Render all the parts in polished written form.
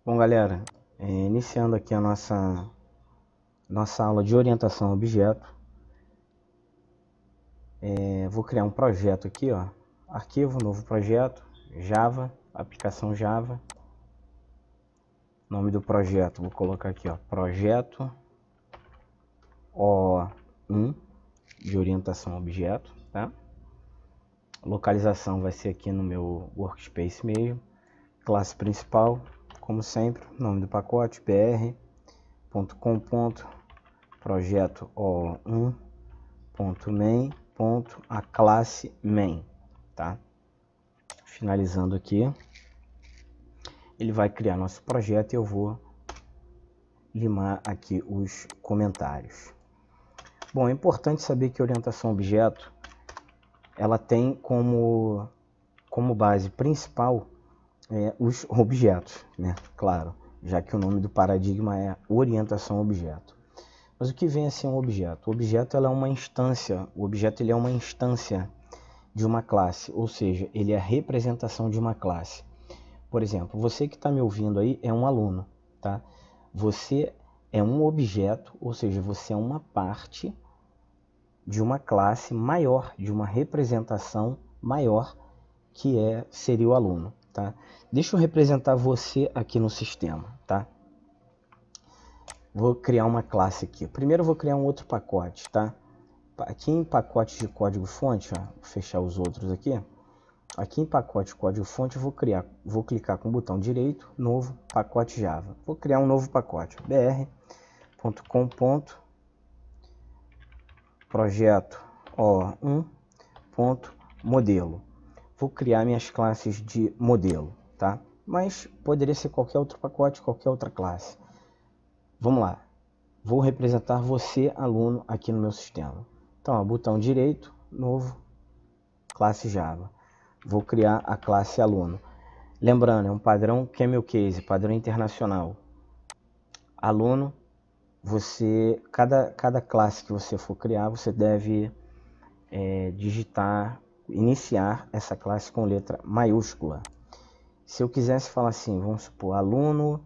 Bom, galera, iniciando aqui a nossa aula de orientação a objeto, vou criar um projeto aqui, ó, arquivo, novo projeto, Java, aplicação Java. Nome do projeto, vou colocar aqui, ó, projeto O1 de orientação a objeto, tá? Localização vai ser aqui no meu workspace mesmo. Classe principal, como sempre, nome do pacote br.com.projeto o1.main.a classe main, tá? Finalizando aqui, ele vai criar nosso projeto e eu vou limar aqui os comentários. Bom, é importante saber que a orientação a objeto ela tem como base principal os objetos, né? Claro, já que o nome do paradigma é orientação a objeto. Mas o que vem a ser um objeto? O objeto ela é uma instância, o objeto ele é uma instância de uma classe, ou seja, ele é a representação de uma classe. Por exemplo, você que está me ouvindo aí é um aluno, tá? Você é um objeto, ou seja, você é uma parte de uma classe maior, de uma representação maior que seria o aluno, tá? Deixa eu representar você aqui no sistema, tá? Vou criar uma classe aqui. Primeiro eu vou criar um outro pacote, tá? Aqui em pacote de código-fonte, vou fechar os outros aqui. Aqui em pacote código-fonte eu vou clicar com o botão direito, novo, pacote Java. Vou criar um novo pacote, br.com.projeto o1.modelo. Vou criar minhas classes de modelo, tá? Mas poderia ser qualquer outro pacote, qualquer outra classe. Vamos lá. Vou representar você, aluno, aqui no meu sistema. Então, ó, botão direito, novo, classe Java. Vou criar a classe aluno. Lembrando, é um padrão Camel Case, padrão internacional. Aluno, cada classe que você for criar, você deve iniciar essa classe com letra maiúscula. Se eu quisesse falar assim, vamos supor, aluno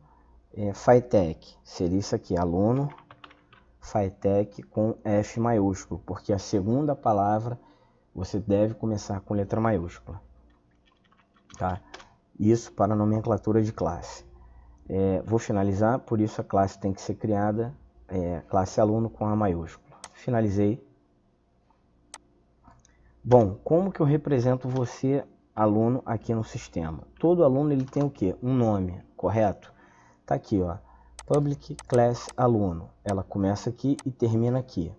Phytech, seria isso aqui, aluno Phytech com F maiúsculo, porque a segunda palavra você deve começar com letra maiúscula, tá? Isso para a nomenclatura de classe. Vou finalizar, por isso a classe tem que ser criada, classe aluno com A maiúsculo. Finalizei. Bom, como que eu represento você, aluno, aqui no sistema? Todo aluno ele tem o quê? Um nome, correto? Tá aqui, ó, public class aluno. Ela começa aqui e termina aqui.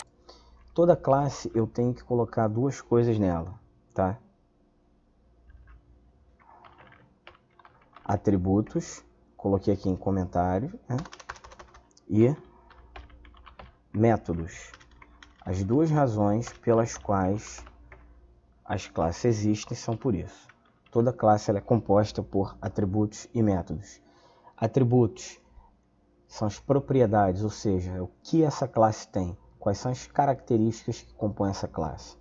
Toda classe eu tenho que colocar duas coisas nela, tá? Atributos, coloquei aqui em comentário, né? E métodos. As duas razões pelas quais as classes existem são por isso. Toda classe ela é composta por atributos e métodos. Atributos são as propriedades, ou seja, o que essa classe tem, quais são as características que compõem essa classe.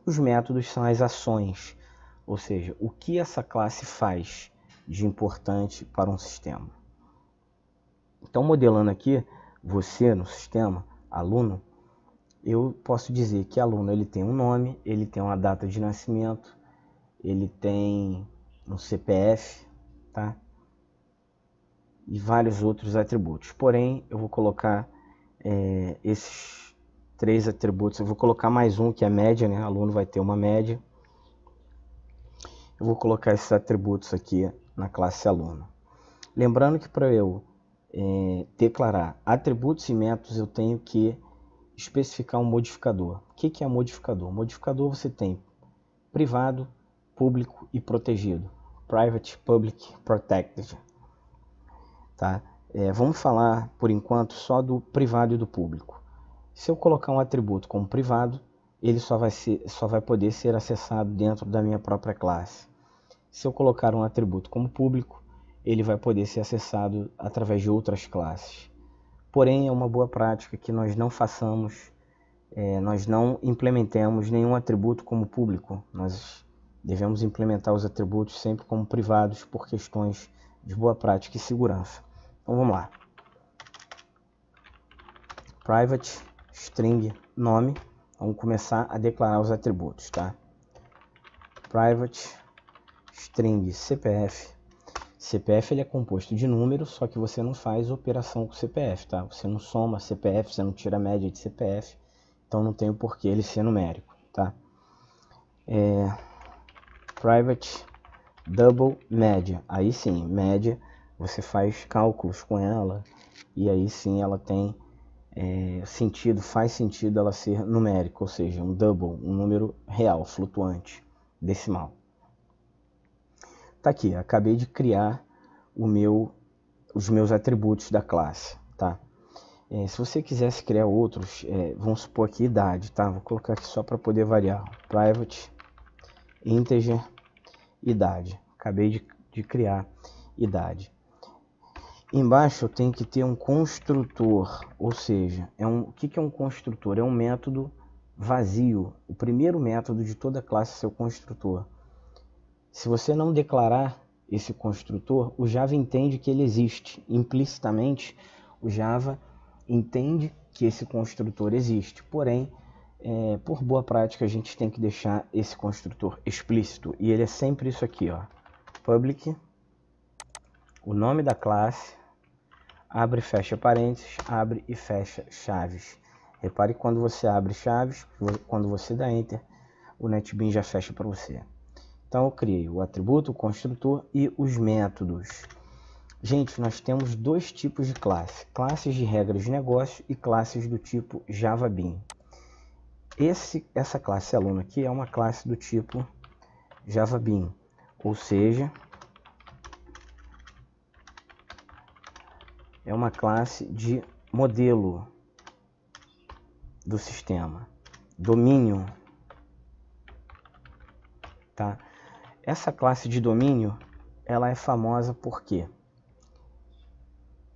Os métodos são as ações, ou seja, o que essa classe faz de importante para um sistema. Então, modelando aqui, você no sistema, aluno, eu posso dizer que aluno ele tem um nome, ele tem uma data de nascimento, ele tem um CPF, tá? E vários outros atributos. Porém, eu vou colocar esses três atributos. Eu vou colocar mais um que é média, né? O aluno vai ter uma média. Eu vou colocar esses atributos aqui na classe aluno. Lembrando que para eu declarar atributos e métodos, eu tenho que especificar um modificador. O que é modificador? Modificador você tem privado, público e protegido. Private, Public, Protected. Tá? Vamos falar por enquanto só do privado e do público. Se eu colocar um atributo como privado, ele só vai poder ser acessado dentro da minha própria classe. Se eu colocar um atributo como público, ele vai poder ser acessado através de outras classes. Porém, é uma boa prática que nós não façamos, nós não implementemos nenhum atributo como público. Nós devemos implementar os atributos sempre como privados por questões de boa prática e segurança. Então vamos lá. Private string nome. Vamos começar a declarar os atributos, tá? Private string CPF. CPF ele é composto de números, só que você não faz operação com CPF, tá? Você não soma CPF, você não tira a média de CPF, então não tem o porquê ele ser numérico, tá? Private double média. Aí sim, média, você faz cálculos com ela e aí sim ela tem sentido, faz sentido ela ser numérica, ou seja, um double, um número real, flutuante, decimal. Tá aqui, acabei de criar os meus atributos da classe, tá? Se você quisesse criar outros, vamos supor aqui idade, tá? Vou colocar aqui só para poder variar. Private integer idade. Acabei de criar idade. Embaixo eu tenho que ter um construtor, ou seja, o que é um construtor? É um método vazio. O primeiro método de toda classe é seu construtor. Se você não declarar esse construtor, o Java entende que ele existe. Implicitamente, o Java entende que esse construtor existe. Porém, por boa prática, a gente tem que deixar esse construtor explícito. E ele é sempre isso aqui, ó. Public, o nome da classe, abre e fecha parênteses, abre e fecha chaves. Repare que quando você abre chaves, quando você dá Enter, o NetBeans já fecha para você. Então eu criei o atributo, o construtor e os métodos. Gente, nós temos dois tipos de classe. Classes de regras de negócio e classes do tipo JavaBean. Essa classe aluno aqui é uma classe do tipo JavaBean. Ou seja, é uma classe de modelo do sistema. Domínio. Tá? Essa classe de domínio, ela é famosa por quê?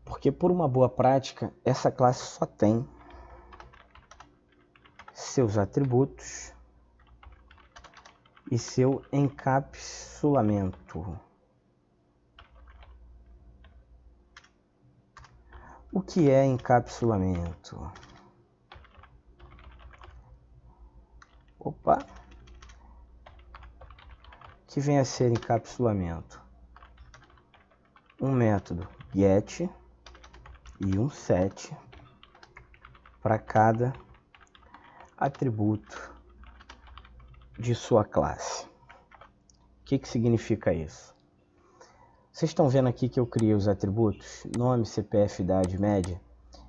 Porque por uma boa prática, essa classe só tem seus atributos e seu encapsulamento. O que é encapsulamento? Opa! Que vem a ser encapsulamento? Um método get e um set para cada atributo de sua classe. O que significa isso? Vocês estão vendo aqui que eu criei os atributos nome, CPF, idade, média,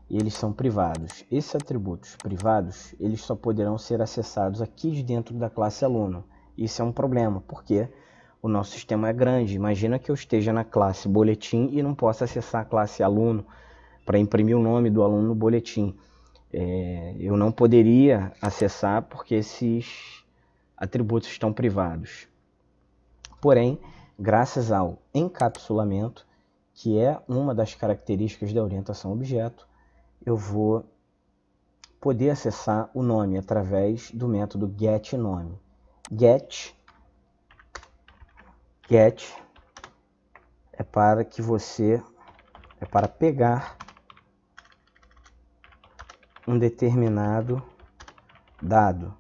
e eles são privados. Esses atributos privados, eles só poderão ser acessados aqui de dentro da classe aluno. Isso é um problema, porque o nosso sistema é grande. Imagina que eu esteja na classe boletim e não possa acessar a classe aluno para imprimir o nome do aluno no boletim. Eu não poderia acessar porque esses atributos estão privados. Porém, graças ao encapsulamento, que é uma das características da orientação a objeto, eu vou poder acessar o nome através do método getNome. Get é para pegar um determinado dado.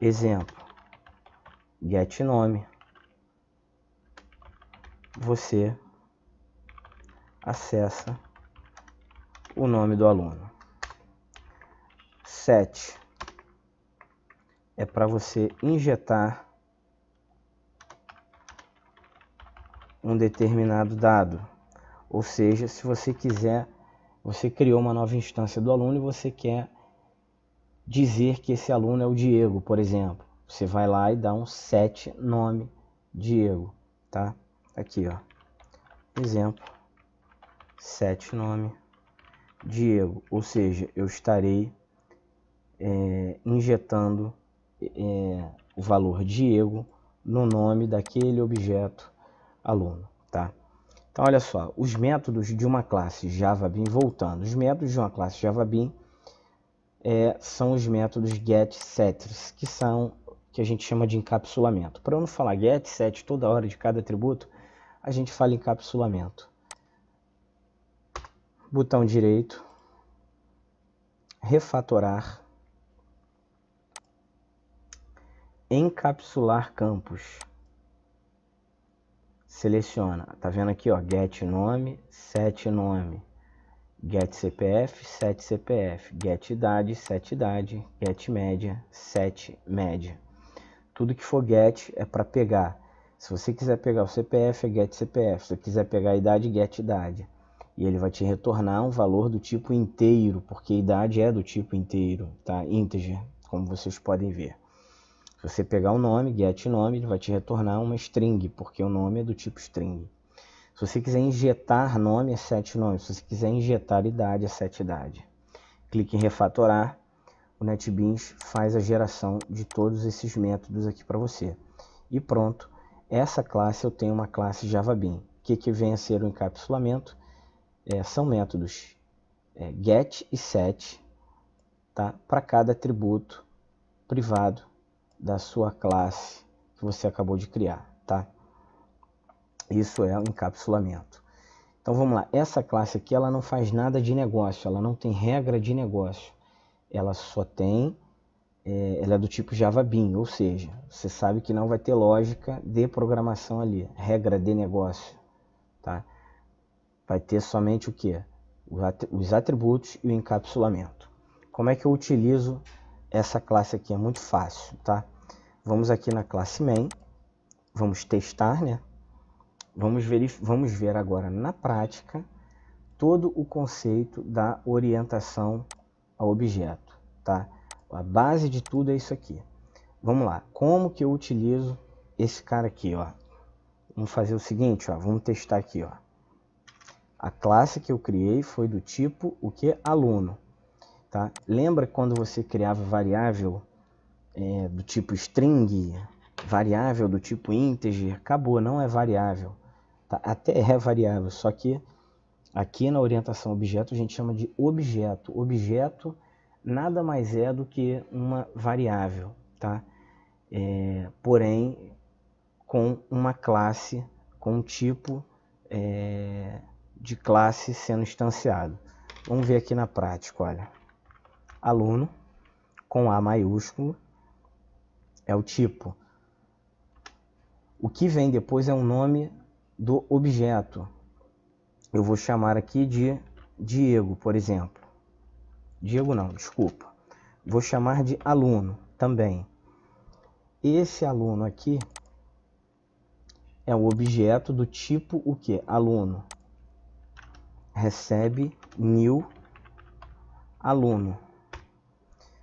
Exemplo, getNome. Você acessa o nome do aluno. Set é para você injetar um determinado dado. Ou seja, se você quiser, você criou uma nova instância do aluno e você quer dizer que esse aluno é o Diego, por exemplo. Você vai lá e dá um set nome Diego, tá? Aqui, ó. Exemplo, set nome Diego. Ou seja, eu estarei injetando o valor Diego no nome daquele objeto aluno, tá? Então, olha só, os métodos de uma classe JavaBean, voltando, os métodos de uma classe JavaBean são os métodos get, set, que a gente chama de encapsulamento. Para eu não falar get, set toda hora de cada atributo, a gente fala encapsulamento. Botão direito, refatorar, encapsular campos. Seleciona, tá vendo aqui, ó, get nome, set nome, get CPF, set CPF, get idade, set idade, get média, set média. Tudo que for get é para pegar. Se você quiser pegar o CPF, é get CPF. Se você quiser pegar a idade, get idade. E ele vai te retornar um valor do tipo inteiro, porque idade é do tipo inteiro, tá? Integer, como vocês podem ver. Se você pegar o nome, get nome, ele vai te retornar uma string, porque o nome é do tipo string. Se você quiser injetar nome, é set nome. Se você quiser injetar idade, é set idade. Clique em refatorar. O NetBeans faz a geração de todos esses métodos aqui para você. E pronto. Essa classe eu tenho uma classe JavaBean. O que vem a ser o encapsulamento? São métodos get e set, tá? Para cada atributo privado da sua classe que você acabou de criar, tá? Isso é o encapsulamento. Então vamos lá, essa classe aqui ela não faz nada de negócio, ela não tem regra de negócio, ela só tem, ela é do tipo JavaBean, ou seja, você sabe que não vai ter lógica de programação ali, regra de negócio, tá? Vai ter somente o que? Os atributos e o encapsulamento. Como é que eu utilizo essa classe aqui? É muito fácil, tá? Vamos aqui na classe main, vamos testar, né? Vamos ver agora na prática todo o conceito da orientação a objeto, tá? A base de tudo é isso aqui. Vamos lá, como que eu utilizo esse cara aqui, ó? Vamos fazer o seguinte, ó, vamos testar aqui, ó. A classe que eu criei foi do tipo o que? Aluno, tá? Lembra quando você criava variável do tipo string, variável do tipo integer? Acabou, não é variável, tá? Até é variável, só que aqui na orientação objeto a gente chama de objeto. Objeto nada mais é do que uma variável, tá? Porém com uma classe, com um tipo de classe sendo instanciado. Vamos ver aqui na prática, olha. Aluno com A maiúsculo é o tipo. O que vem depois é o nome do objeto. Eu vou chamar aqui de Diego, por exemplo. Diego não, desculpa. Vou chamar de aluno também. Esse aluno aqui é o objeto do tipo o que? Aluno. Recebe new aluno.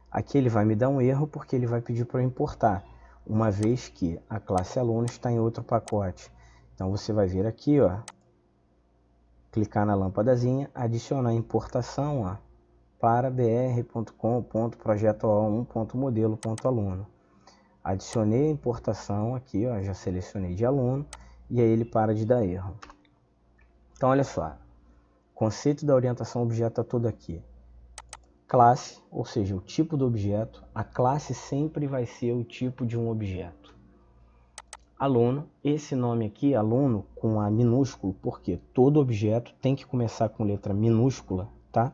Aqui ele vai me dar um erro porque ele vai pedir para eu importar, uma vez que a classe aluno está em outro pacote. Então você vai vir aqui, ó, clicar na lâmpadazinha, adicionar importação, ó, para br.com.projetoa1.modelo.aluno. Adicionei a importação aqui, ó, já selecionei de aluno e aí ele para de dar erro. Então olha só, o conceito da orientação objeto é todo aqui. Classe, ou seja, o tipo do objeto, a classe sempre vai ser o tipo de um objeto. Aluno, esse nome aqui, aluno com A minúsculo, porque todo objeto tem que começar com letra minúscula, tá?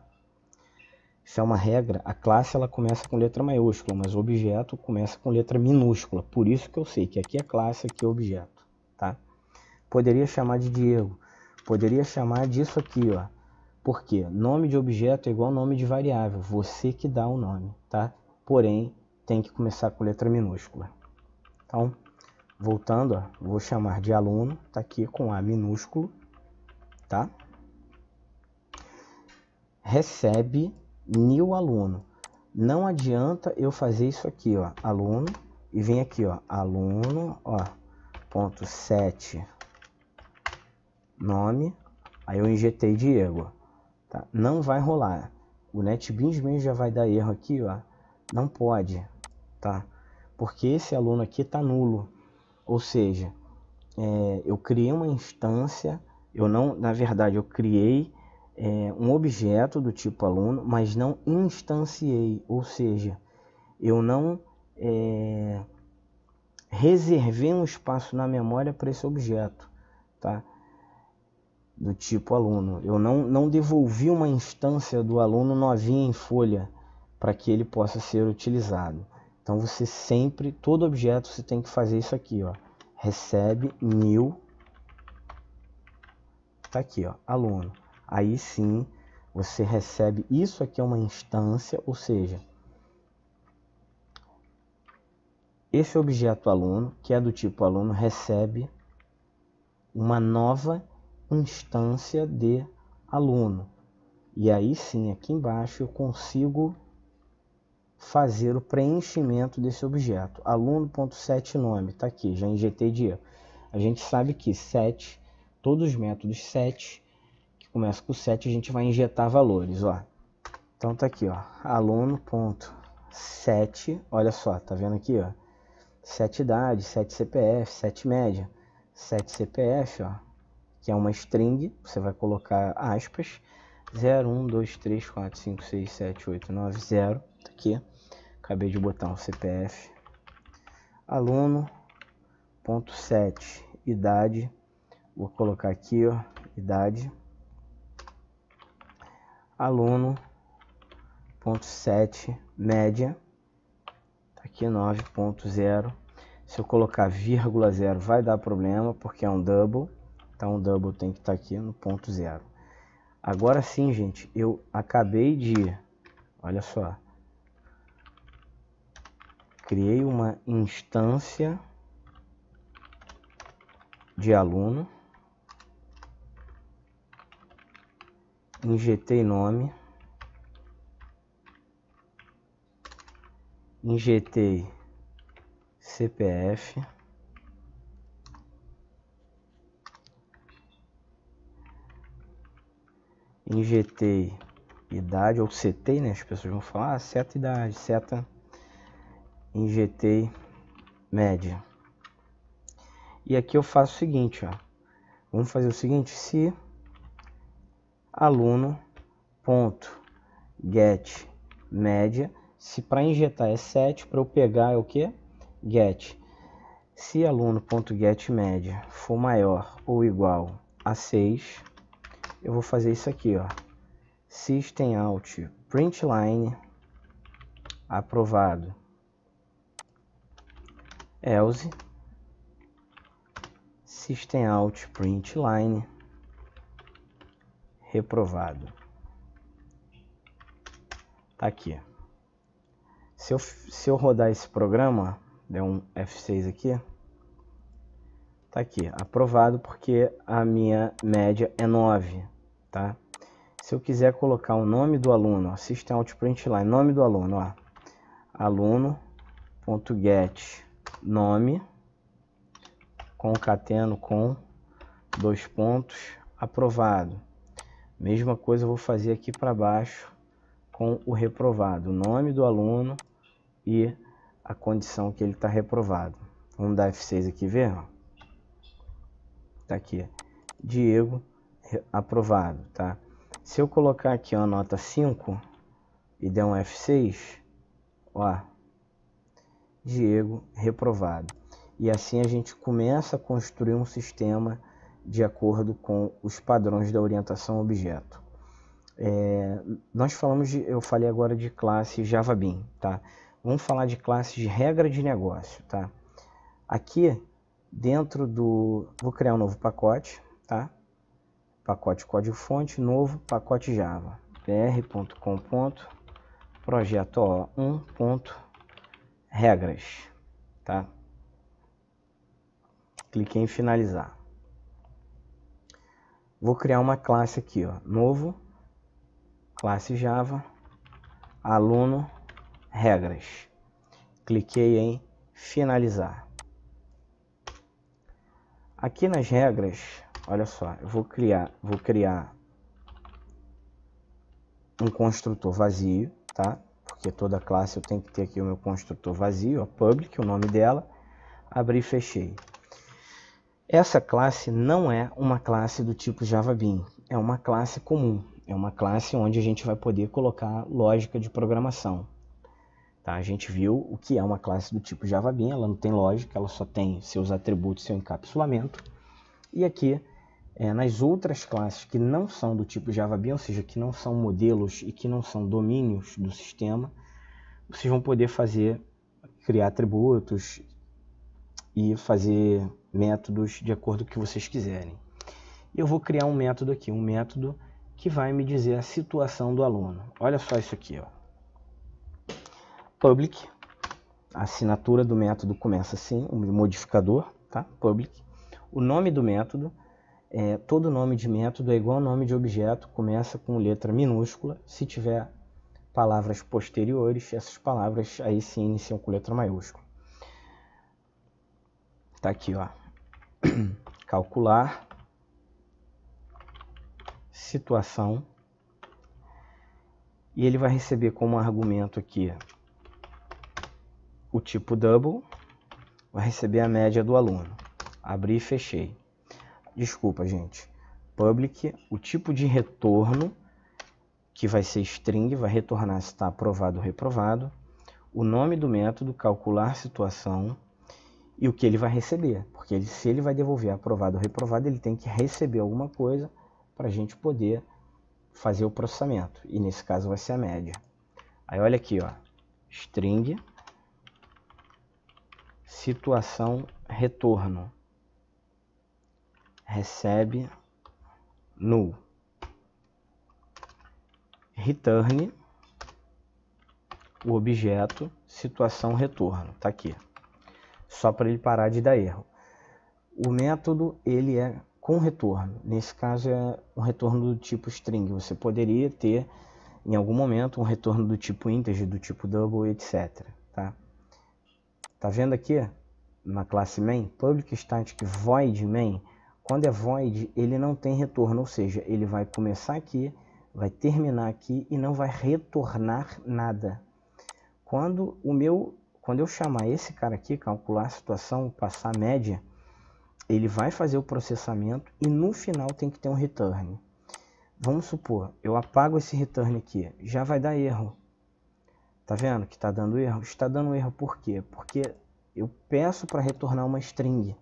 Isso é uma regra, a classe ela começa com letra maiúscula, mas o objeto começa com letra minúscula, por isso que eu sei que aqui é classe, aqui é objeto, tá? Poderia chamar de Diego, poderia chamar disso aqui, ó. Porque nome de objeto é igual nome de variável, você que dá o nome, tá? Porém, tem que começar com letra minúscula. Então, voltando, ó, vou chamar de aluno, tá aqui com A minúsculo, tá? Recebe new aluno. Não adianta eu fazer isso aqui, ó, aluno, e vem aqui, ó, aluno, ó, ponto set nome, aí eu injetei Diego. Tá? Não vai rolar. O NetBeans mesmo já vai dar erro aqui, ó. Não pode, tá? Porque esse aluno aqui está nulo. Ou seja, eu criei uma instância, na verdade, eu criei um objeto do tipo aluno, mas não instanciei. Ou seja, eu não reservei um espaço na memória para esse objeto, tá? do tipo aluno. Eu não devolvi uma instância do aluno novinha em folha para que ele possa ser utilizado. Então você sempre, todo objeto você tem que fazer isso aqui, ó. Recebe new, tá aqui, ó, aluno. Aí sim você recebe, isso aqui é uma instância, ou seja, esse objeto aluno, que é do tipo aluno, recebe uma nova instância de aluno. E aí sim, aqui embaixo eu consigo fazer o preenchimento desse objeto. Aluno.setNome, tá aqui, já injetei de erro. A gente sabe que set, todos os métodos set, que começam com 7, a gente vai injetar valores, ó. Então tá aqui, ó, aluno.set, olha só, tá vendo aqui, ó, 7 idade, 7 CPF, 7 média, 7 CPF, ó, que é uma string, você vai colocar aspas, 0, 1, 2, 3, 4, 5, 6, 7, 8, 9, 0, tá aqui, acabei de botar um CPF, aluno.set, idade, vou colocar aqui, ó, idade, aluno.set, média, tá aqui 9.0, se eu colocar vírgula 0 vai dar problema, porque é um double, então o double tem que estar aqui no ponto 0. Agora sim, gente, eu acabei de, olha só, criei uma instância de aluno, injetei nome, injetei CPF, injetei idade, ou setei, né? As pessoas vão falar, seta idade, seta, injetei média. E aqui eu faço o seguinte, ó. Vamos fazer o seguinte, se aluno.get média, se para injetar é 7, para eu pegar é o que? Get. Se aluno.get média for maior ou igual a 6, eu vou fazer isso aqui, ó. System out println aprovado. Else system out println reprovado. Tá aqui. Se eu rodar esse programa, der um F6 aqui, tá aqui, aprovado, porque a minha média é 9, tá? Se eu quiser colocar o nome do aluno, ó, system out println, nome do aluno, ó, aluno.get nome, concateno com 2 pontos, aprovado. Mesma coisa eu vou fazer aqui para baixo com o reprovado, o nome do aluno e a condição que ele está reprovado. Vamos dar F6 aqui, ver? Tá aqui, Diego, aprovado, tá? Se eu colocar aqui uma nota 5 e der um F6, ó, Diego, reprovado. E assim a gente começa a construir um sistema de acordo com os padrões da orientação a objeto. Eu falei agora de classe JavaBean, tá? Vamos falar de classe de regra de negócio, tá? Aqui dentro vou criar um novo pacote, tá? Pacote código fonte, novo pacote Java, br.com. Projeto1.regras, tá? Cliquei em finalizar. Vou criar uma classe aqui, ó, novo, classe Java, aluno, regras. Cliquei em finalizar. Aqui nas regras, olha só, eu vou criar um construtor vazio, tá? Porque toda classe eu tenho que ter aqui o meu construtor vazio, ó, public, o nome dela, abri e fechei. Essa classe não é uma classe do tipo JavaBean, é uma classe comum, é uma classe onde a gente vai poder colocar lógica de programação. Tá? A gente viu o que é uma classe do tipo JavaBean, ela não tem lógica, ela só tem seus atributos, seu encapsulamento. E aqui Nas outras classes que não são do tipo JavaBeans, ou seja, que não são modelos e que não são domínios do sistema, vocês vão poder criar atributos e fazer métodos de acordo com o que vocês quiserem. Eu vou criar um método aqui, um método que vai me dizer a situação do aluno. Olha só isso aqui, ó. Public, a assinatura do método começa assim, o modificador, tá? Public. O nome do método, todo nome de método é igual ao nome de objeto, começa com letra minúscula. Se tiver palavras posteriores, essas palavras aí sim iniciam com letra maiúscula. Tá aqui, ó. Calcular situação, e ele vai receber como argumento aqui o tipo double, vai receber a média do aluno. Abri e fechei. Desculpa, gente. Public, o tipo de retorno, que vai ser string, vai retornar se está aprovado ou reprovado. O nome do método, calcular situação, e o que ele vai receber. Porque se ele vai devolver aprovado ou reprovado, ele tem que receber alguma coisa para a gente poder fazer o processamento. E nesse caso vai ser a média. Aí olha aqui, ó. String, situação, retorno. Recebe null. Return, o objeto, situação, retorno. Tá aqui. Só para ele parar de dar erro. O método, ele é com retorno. Nesse caso é um retorno do tipo string. Você poderia ter, em algum momento, um retorno do tipo integer, do tipo double, etc. Tá vendo aqui, na classe main, public static void main, quando é void, ele não tem retorno, ou seja, ele vai começar aqui, vai terminar aqui e não vai retornar nada. Quando eu chamar esse cara aqui, calcular a situação, passar a média, ele vai fazer o processamento e no final tem que ter um return. Vamos supor, eu apago esse return aqui, já vai dar erro. Tá vendo que está dando erro? Está dando erro por quê? Porque eu peço para retornar uma string.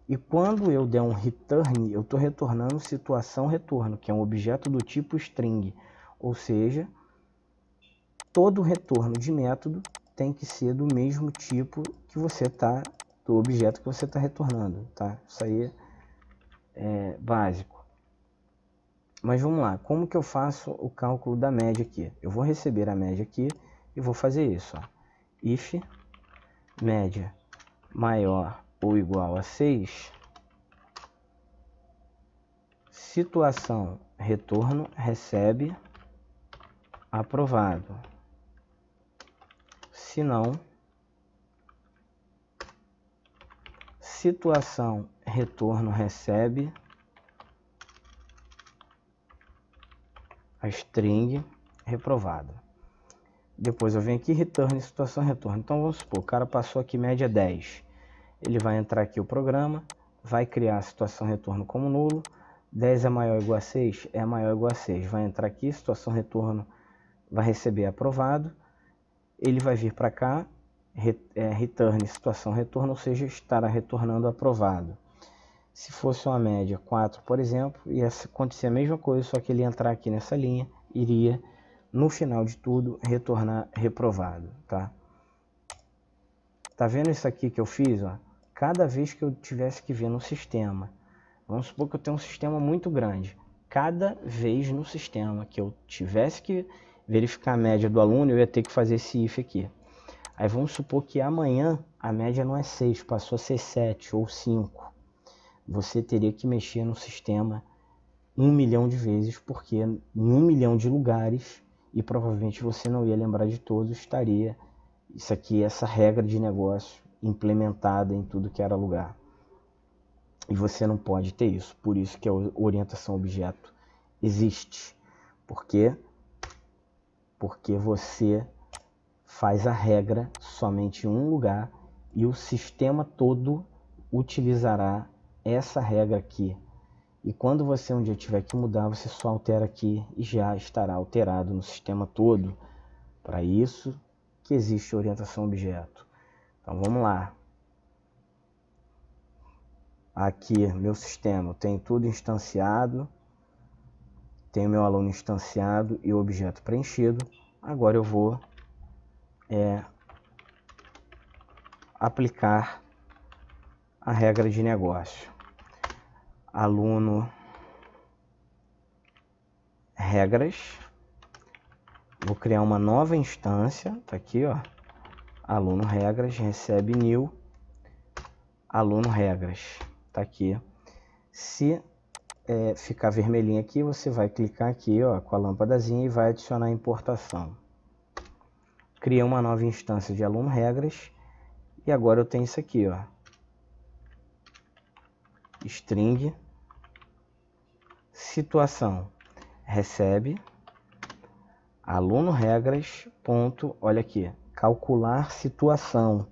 E quando eu der um return, eu estou retornando situação retorno, que é um objeto do tipo string. Ou seja, todo retorno de método tem que ser do mesmo tipo que você está, do objeto que você está retornando, tá? Isso aí é básico. Mas vamos lá, como que eu faço o cálculo da média aqui? Eu vou receber a média aqui e vou fazer isso, ó. If média maior ou igual a 6, situação retorno recebe aprovado. Se não, situação retorno recebe a string reprovada. Depois eu venho aqui, return, situação retorno. Então vamos supor, o cara passou aqui média 10. Ele vai entrar aqui o programa, vai criar a situação retorno como nulo. 10 é maior ou igual a 6? É maior ou igual a 6. Vai entrar aqui, situação retorno vai receber aprovado. Ele vai vir para cá, return, situação retorno, ou seja, estará retornando aprovado. Se fosse uma média 4, por exemplo, ia acontecer a mesma coisa, só que ele entrar aqui nessa linha, iria, no final de tudo, retornar reprovado, tá? Tá vendo isso aqui que eu fiz, ó? Cada vez que eu tivesse que ver no sistema, vamos supor que eu tenho um sistema muito grande, cada vez no sistema que eu tivesse que verificar a média do aluno, eu ia ter que fazer esse if aqui. Aí vamos supor que amanhã a média não é 6, passou a ser 7 ou 5. Você teria que mexer no sistema 1 milhão de vezes, porque em 1 milhão de lugares, e provavelmente você não ia lembrar de todos, estaria isso aqui, essa regra de negócio implementada em tudo que era lugar. E você não pode ter isso. Por isso que a orientação objeto existe. Por quê? Porque você faz a regra somente em um lugar e o sistema todo utilizará essa regra aqui. E quando você um dia tiver que mudar, você só altera aqui e já estará alterado no sistema todo. Para isso que existe orientação objeto. Então vamos lá. aqui meu sistema, eu tenho tudo instanciado, tenho meu aluno instanciado e o objeto preenchido. Agora eu vou aplicar a regra de negócio. Aluno regras. Vou criar uma nova instância, tá aqui, ó. Aluno regras, recebe new, aluno regras, tá aqui. Se ficar vermelhinho aqui, você vai clicar aqui, ó, com a lâmpadazinha e vai adicionar a importação. Criei uma nova instância de aluno regras e agora eu tenho isso aqui, ó. String situação recebe aluno regras ponto, olha aqui, calcular situação.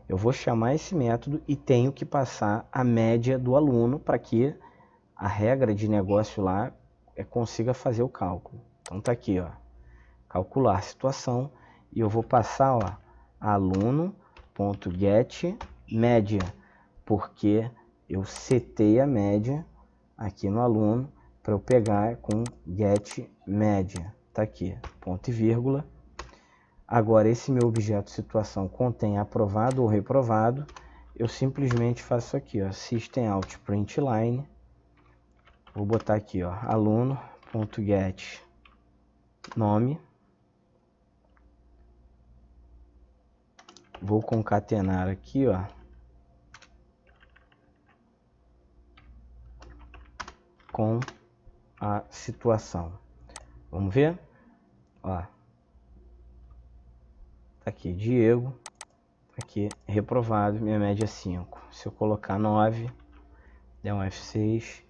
Eu vou chamar esse método e tenho que passar a média do aluno para que a regra de negócio lá consiga fazer o cálculo. Então tá aqui, ó, calcular situação e eu vou passar, ó, aluno.get média, porque eu setei a média aqui no aluno para eu pegar com get média. Tá aqui, ponto e vírgula. Agora esse meu objeto situação contém aprovado ou reprovado. Eu simplesmente faço aqui, ó, system out println. Vou botar aqui, ó, aluno.get nome. Vou concatenar aqui, ó, com a situação. Vamos ver? Ó, tá aqui Diego, aqui reprovado, minha média é 5. Se eu colocar 9, der um F6,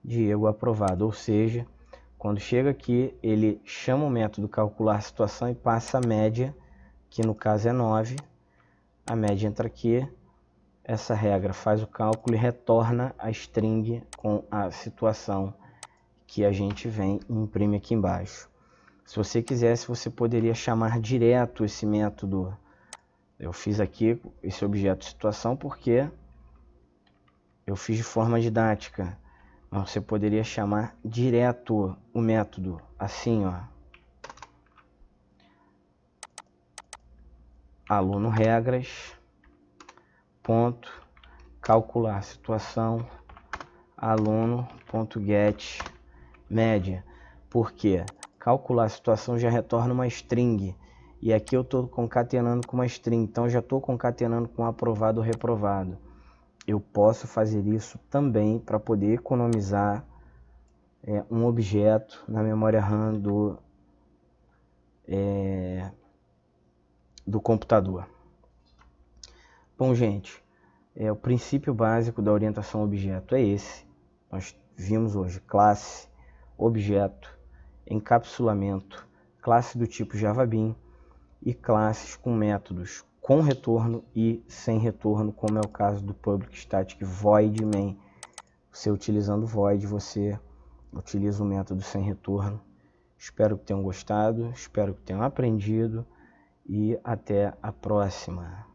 Diego aprovado. Ou seja, quando chega aqui, ele chama o método calcular situação e passa a média, que no caso é 9. A média entra aqui, essa regra faz o cálculo e retorna a string com a situação que a gente vem e imprime aqui embaixo. Se você quisesse, você poderia chamar direto esse método. Eu fiz aqui esse objeto situação porque eu fiz de forma didática. Mas você poderia chamar direto o método, assim, ó. Aluno regras, ponto, calcular situação, aluno.get média. Por quê? Calcular a situação já retorna uma string. E aqui eu estou concatenando com uma string. Então eu já estou concatenando com aprovado ou reprovado. Eu posso fazer isso também para poder economizar um objeto na memória RAM do computador. Bom, gente, o princípio básico da orientação a objeto é esse. Nós vimos hoje classe, objeto, encapsulamento, classe do tipo JavaBean e classes com métodos com retorno e sem retorno, como é o caso do Public Static Void Main. Você utilizando void, você utiliza o método sem retorno. Espero que tenham gostado, espero que tenham aprendido e até a próxima.